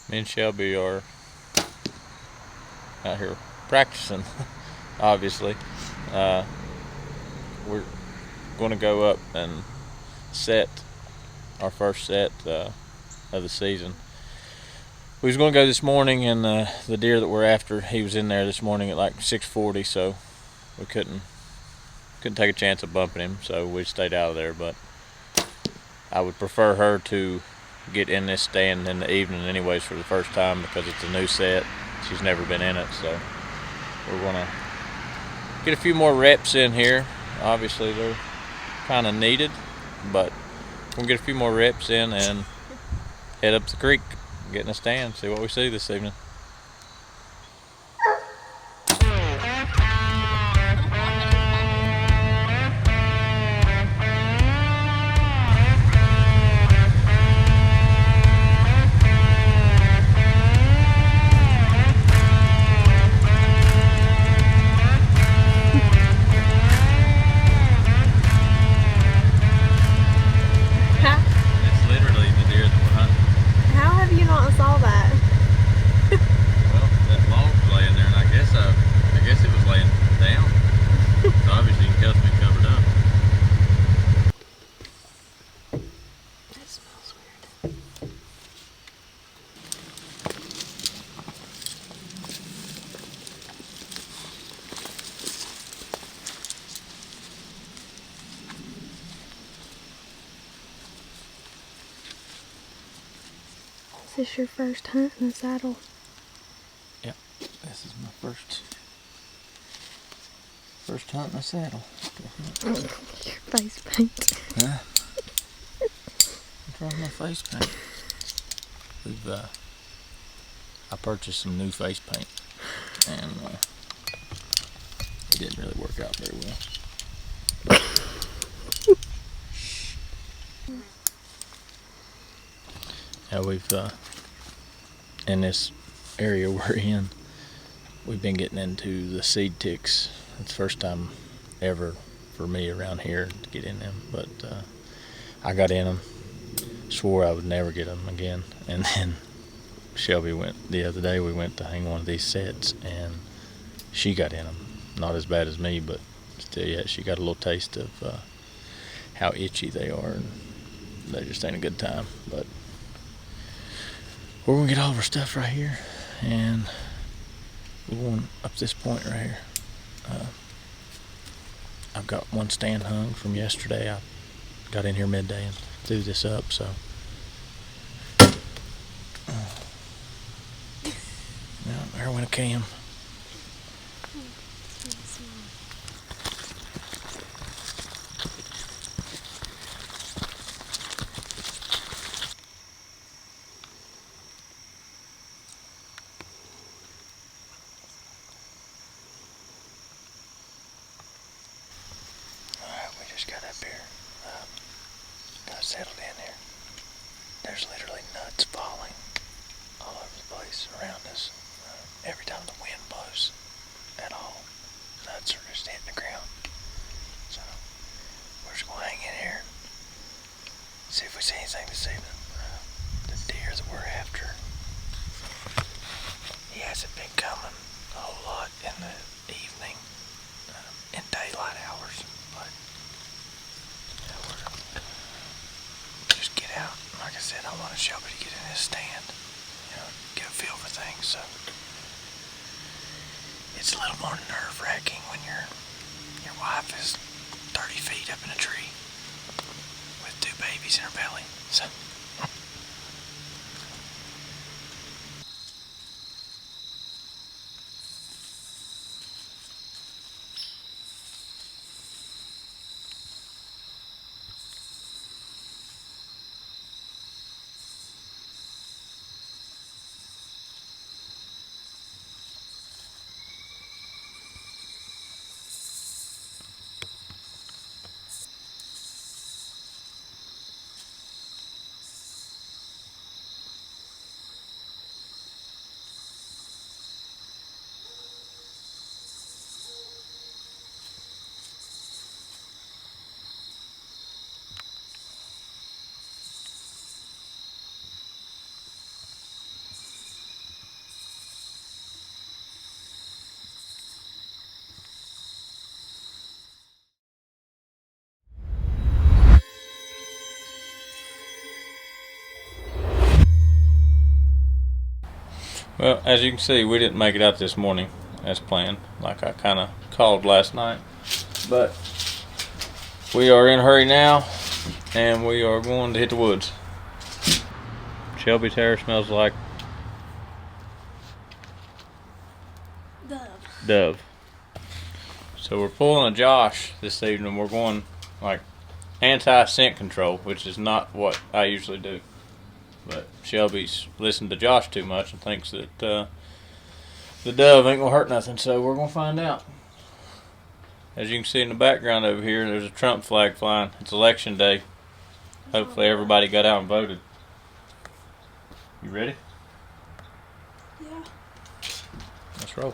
Me and Shelby are out here practicing, obviously. We're going to go up and set our first set of the season. We was going to go this morning, and the deer that we're after, he was in there this morning at like 6:40, so we couldn't take a chance of bumping him, so we stayed out of there. But I would prefer her to get in this stand in the evening anyways for the first time, because it's a new set. She's never been in it, so we're gonna get a few more reps in here. Obviously they're kind of needed, but we'll get a few more reps in and head up the creek, get in a stand, see what we see this evening. It's literally the deer that we're hunting. How have you not saw that? Well, that log's laying there, and I guess it was laying down. So obviously you can tell it's been covered up. That smells weird. Is this your first hunt in the saddle? Yep, this is my first hunt in the saddle. Your face paint. Huh? What's wrong with my face paint? I purchased some new face paint, and it didn't really work out very well. Yeah, we've in this area we're in, we've been getting into the seed ticks. It's the first time ever for me around here to get in them, but I got in them, swore I would never get them again, and then Shelby went the other day. We went to hang one of these sets, and she got in them. Not as bad as me, but still, yeah, she got a little taste of how itchy they are, and they just ain't a good time. But we're gonna get all of our stuff right here, and we're going up this point right here. I've got one stand hung from yesterday. I got in here midday and threw this up, so yeah, there went a cam. We just got up here, got settled in here. There's literally nuts falling all over the place around us. Every time the wind blows at all, nuts are just hitting the ground. So we're just gonna hang in here, see if we see anything this evening. The deer that we're after, he hasn't been coming a whole lot in the evening, in daylight hours, but yeah, we're gonna just get out. Like I said, I wanted Shelby to get in his stand, get a feel for things. So it's a little more nerve-wracking when your wife is 30 feet up in a tree with 2 babies in her belly. So Well, as you can see, we didn't make it out this morning as planned, like I kind of called last night. But we are in a hurry now, and we are going to hit the woods. Shelby Terrace smells like dove. So we're pulling a Josh this evening. We're going like anti-scent control, which is not what I usually do. But Shelby's listened to Josh too much and thinks that the dove ain't gonna hurt nothing, so we're gonna find out. As you can see in the background over here, there's a Trump flag flying. It's election day. Hopefully everybody got out and voted. You ready? Yeah. Let's roll.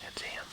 That's him.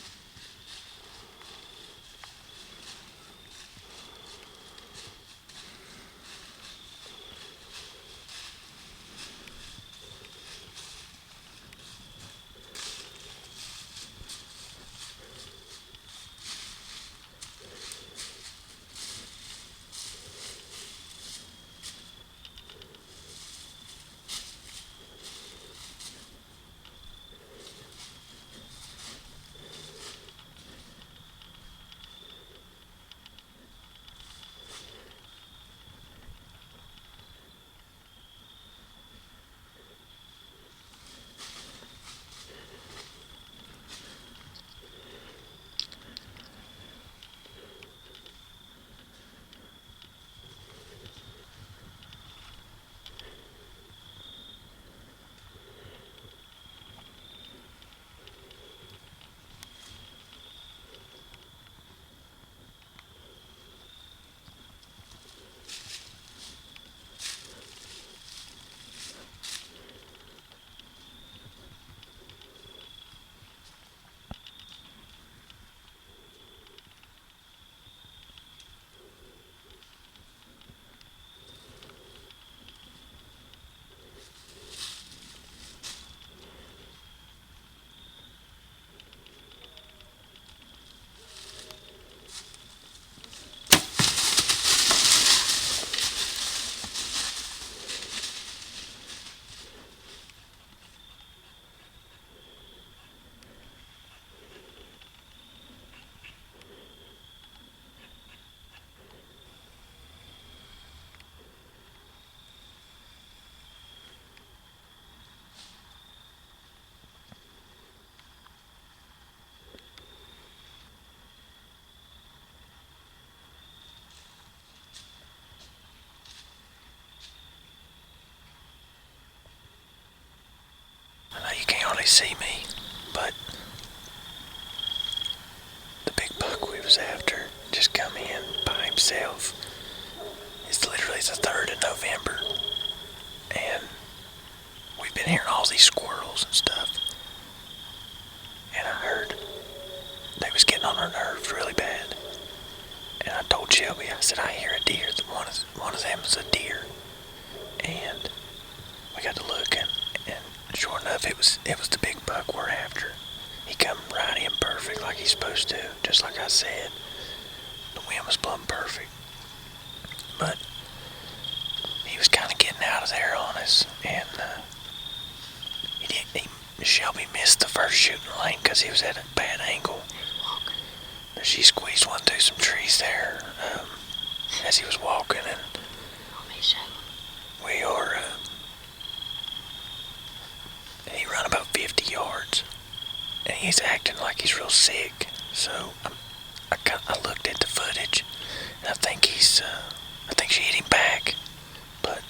I know you can't only see me, but the big buck we was after just come in by himself. It's literally the 3rd of November, and we've been hearing all these squirrels and stuff. And I heard they was getting on our nerves really bad. And I told Shelby, I said, I hear a deer. One of them is a deer. And we got to looking, and sure enough, it was the big buck we're after. He come right in perfect like he's supposed to, just like I said. The wind was blowing perfect. But he was kind of getting out of there on us, and Shelby missed the first shooting lane because he was at a bad angle. She squeezed one through some trees there as he was walking, and we are. He run about 50 yards, and he's acting like he's real sick. So I looked at the footage, and I think she hit him back, but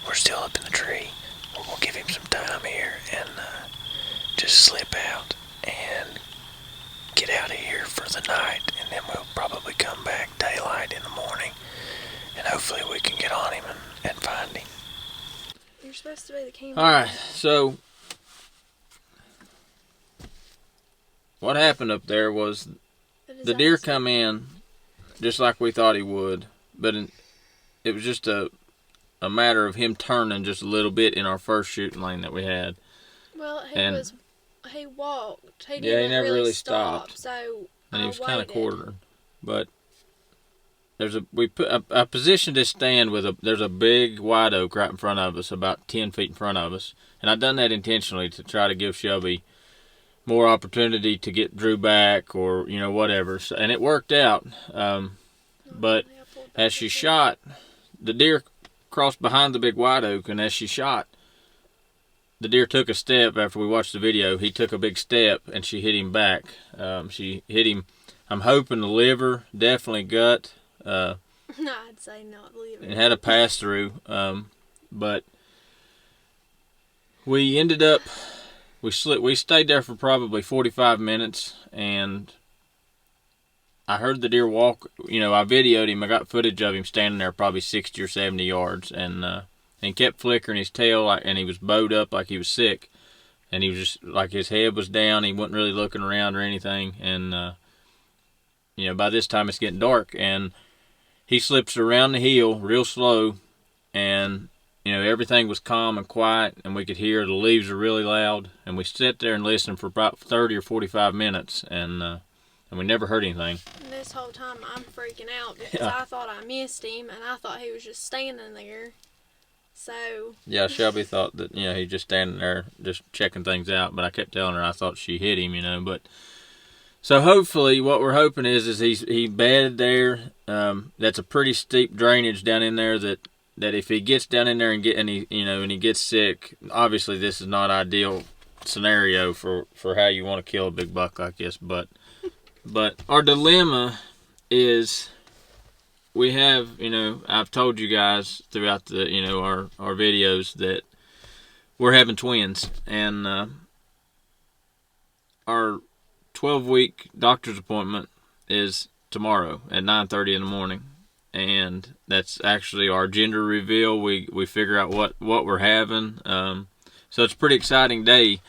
we're still up in the tree. We're gonna give him some time here and just slip out and get out of here for the night, and then we'll probably come back daylight in the morning, and hopefully we can get on him and find him. You're supposed to be the camera. Alright, so what happened up there was the deer come in just like we thought he would, but it was just a matter of him turning just a little bit in our first shooting lane that we had. Well, he walked. He Yeah, he didn't never really stop. stopped. So And he was kind of waited. quartering. But I positioned his stand with there's a big white oak right in front of us, about 10 feet in front of us. And I've done that intentionally to try to give Shelby more opportunity to get Drew back or, you know, whatever. So, and it worked out. But as she shot, the deer crossed behind the big white oak, and as she shot, the deer took a step. After we watched the video, he took a big step, and she hit him back. She hit him, I'm hoping the liver, definitely gut. No, I'd say not liver. It had a pass through, but we ended up, we stayed there for probably 45 minutes, and I heard the deer walk. You know, I videoed him. I got footage of him standing there probably 60 or 70 yards, and he kept flickering his tail, and he was bowed up like he was sick, and he was just like his head was down. He wasn't really looking around or anything, and you know, by this time it's getting dark, and he slips around the hill real slow, and you know, everything was calm and quiet, and we could hear the leaves are really loud, and we sat there and listened for about 30 or 45 minutes, and we never heard anything. And this whole time I'm freaking out because I thought I missed him, and I thought he was just standing there. So yeah, Shelby thought that, you know, he's just standing there just checking things out, but I kept telling her I thought she hit him, you know. But so hopefully what we're hoping is he bedded there. That's a pretty steep drainage down in there that if he gets down in there and he gets sick, obviously this is not ideal scenario for how you want to kill a big buck like this, but our dilemma is we have, you know, I've told you guys throughout the, you know, our videos that we're having twins, and our 12-week doctor's appointment is tomorrow at 9:30 in the morning, and that's actually our gender reveal. We figure out what we're having, so it's a pretty exciting day.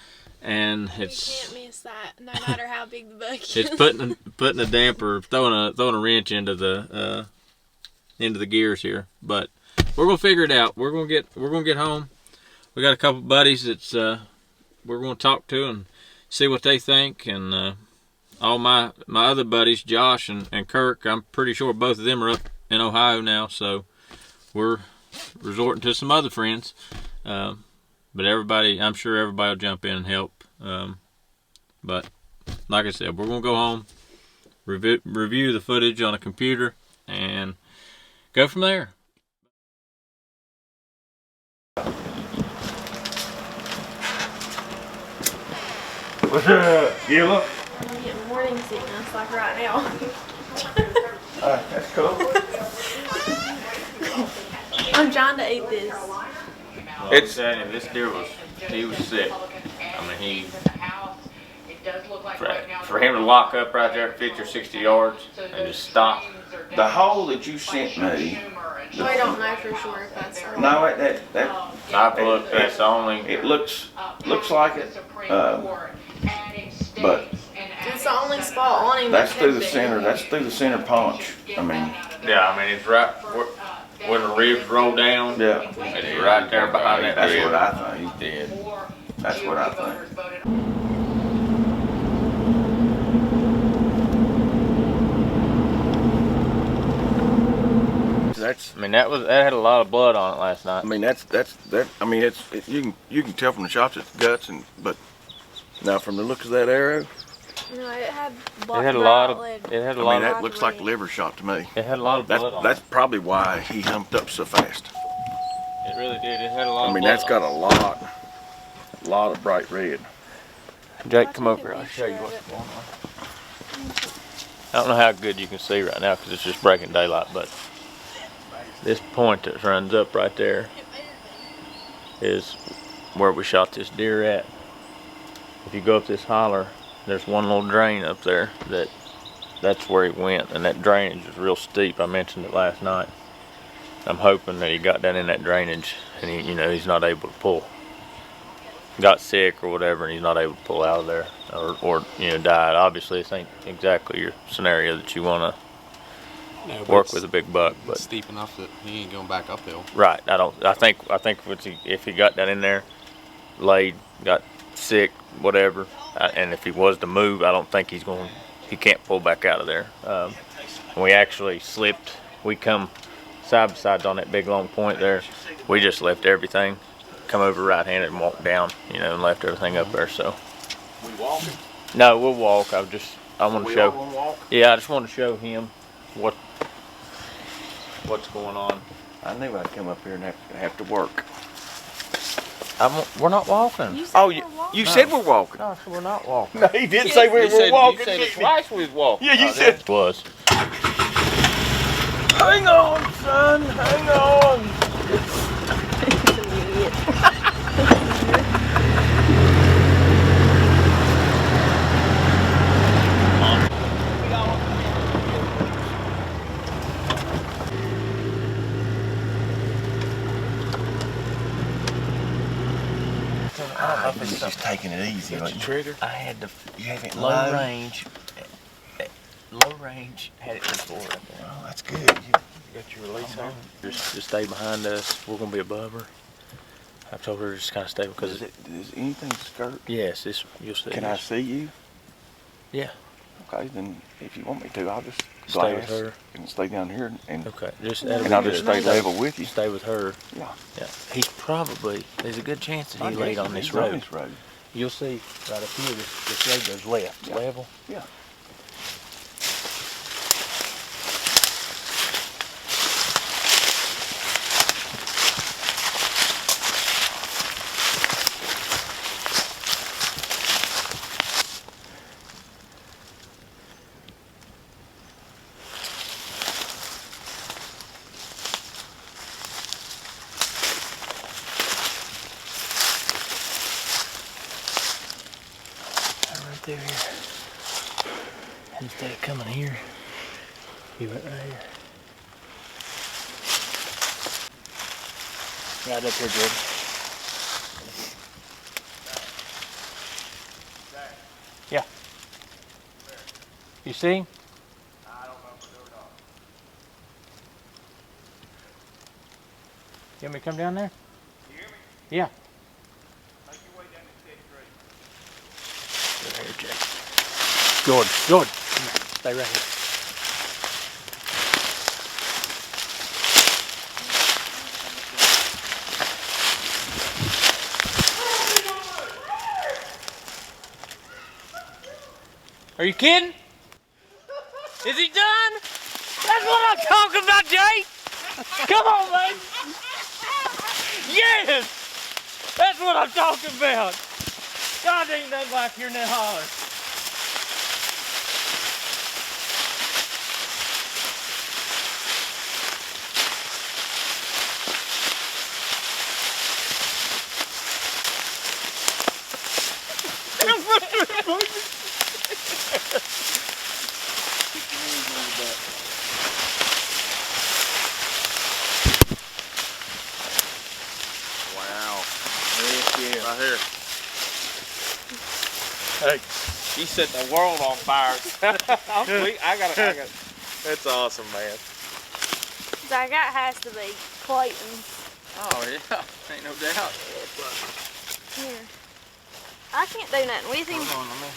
And you can't miss that, no matter how big the buck is. It's putting a damper, throwing a wrench into the gears here. But we're gonna figure it out. We're gonna get home. We got a couple buddies that's we're gonna talk to and see what they think. And all my other buddies, Josh and Kirk, I'm pretty sure both of them are up in Ohio now. So we're resorting to some other friends. But everybody, I'm sure everybody will jump in and help. But like I said, we're going to go home, review the footage on a computer, and go from there. What's up, Gila? I'm getting morning sickness like right now. That's cool. I'm trying to eat this. It's this deer he was sick. I mean, for him to lock up right there at 50 or 60 yards and just stop. The hole that you sent me. We don't know for sure if that's the No, I've looked. That's the only. it looks like it, but it's the only spot on him. that's through the center. That's through the center paunch. I mean, Yeah, I mean it's right when the ribs roll down. yeah. It's right there behind that That's rib. what I think. He's dead. That's what I think. I mean that had a lot of blood on it last night. I mean that. I mean you can tell from the shots it's guts, but now from the looks of that arrow, No, it had a lot of. lead. It had a I lot mean of. that looks like liver shot to me. It had a lot of blood on That's probably why he humped up so fast. it. It really did. It had a lot. I mean of blood that's got a lot of bright red. Jake, come over here. I'll show you what's going on. I don't know how good you can see right now because it's just breaking daylight, but this point that runs up right there is where we shot this deer at. If you go up this holler, there's one little drain up there that's where he went, and that drainage is real steep. I mentioned it last night. I'm hoping that he got down in that drainage and he's not able to pull. got sick or whatever, and he's not able to pull out of there, or died. Obviously, this ain't exactly your scenario that you want to work with a big buck, but it's steep enough that he ain't going back uphill. right. I think if he got down in there, laid, got sick, whatever, and if he was to move, I don't think he can't pull back out of there. We actually slipped. We come side by side on that big long point there. We just left everything, come over right-handed and walked down, and left everything up there. So We walking? no, we'll walk. I want to show. Walk? Yeah, I just want to show him what's going on. I knew I'd come up here and have to work. We're not walking. You said Oh, we're walking. you said we're walking. No, we're not walking. No, he did say we were walking. You said didn't it he? twice we was walking. Yeah, you said. It was. Hang on, son. Hang on. He's just taking it easy. That's Like, trigger. I had to. You have it Low low. range. Low range. Had it before right there. Oh, that's good. You Got your release on. Just stay behind us. We're gonna be above her. I've told her to just kind of stay because does anything skirt? yes, you'll see. Can I see you? Yeah. Okay, then if you want me to, I'll just Stay with glass her. and stay down here and Okay. Just and I'll just stay level with you. Stay with her. Yeah. Yeah. There's a good chance that I he guess laid on he's this road. this road. You'll see right up here. This road goes left. Yeah. Level. Yeah. Right through here. Instead of coming here, he went right here. Right up here, Jordan. Yeah. You see him? I don't know if I do or not. You want me to come down there? You hear me? Yeah. Make your way down this dead tree. Right here, Jake. Jordan, come here. Stay right here. Are you kidding? Is he done? That's what I'm talking about, Jake! Come on, man! Yes! That's what I'm talking about! God, ain't nothing like here in that holler. Wow. Right here. Hey, you set the world on fire. I got it. That's awesome, man. That has to be Clayton's. Oh, yeah. Ain't no doubt. Here. I can't do nothing with him. Hold on, let me.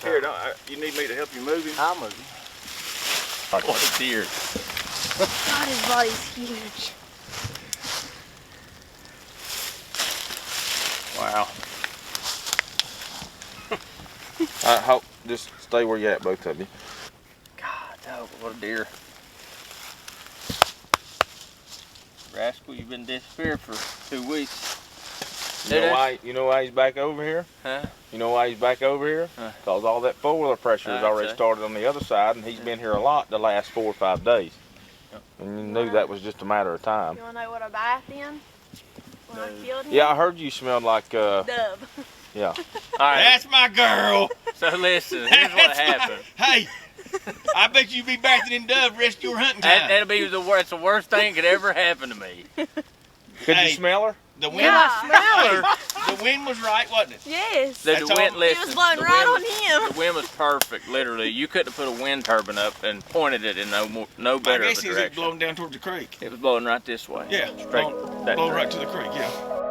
Here, you need me to help you move him? I'll move him. What a deer. God, his body's huge. Wow. I hope just stay where you at, both of you. God, dog, what a deer. Rascal, you've been disappeared for 2 weeks. You know why he's back over here? Huh? You know why he's back over here? Because all that four-wheeler pressure has already Okay. started on the other side, and he's been here a lot the last 4 or 5 days. Yep. And you knew that was just a matter of time. You want to know what I bathed in? When I killed him? Yeah, I heard you smelled like, Dub. yeah. All right. That's my girl. So listen, here's what That's happened. Hey, I bet you be back in Dove rest of your hunting time. That's the worst thing that could ever happen to me. Could Hey. you smell her? The wind, Yeah. the wind was right, wasn't it? Yes. The That's all- wind, it listen, was blowing the right wind on him. The wind was perfect, literally. You couldn't have put a wind turbine up and pointed it in no I better of guess a it was direction. blowing down towards the creek. It was blowing right this way. Yeah, straight blowing that right direction. to the creek. Yeah.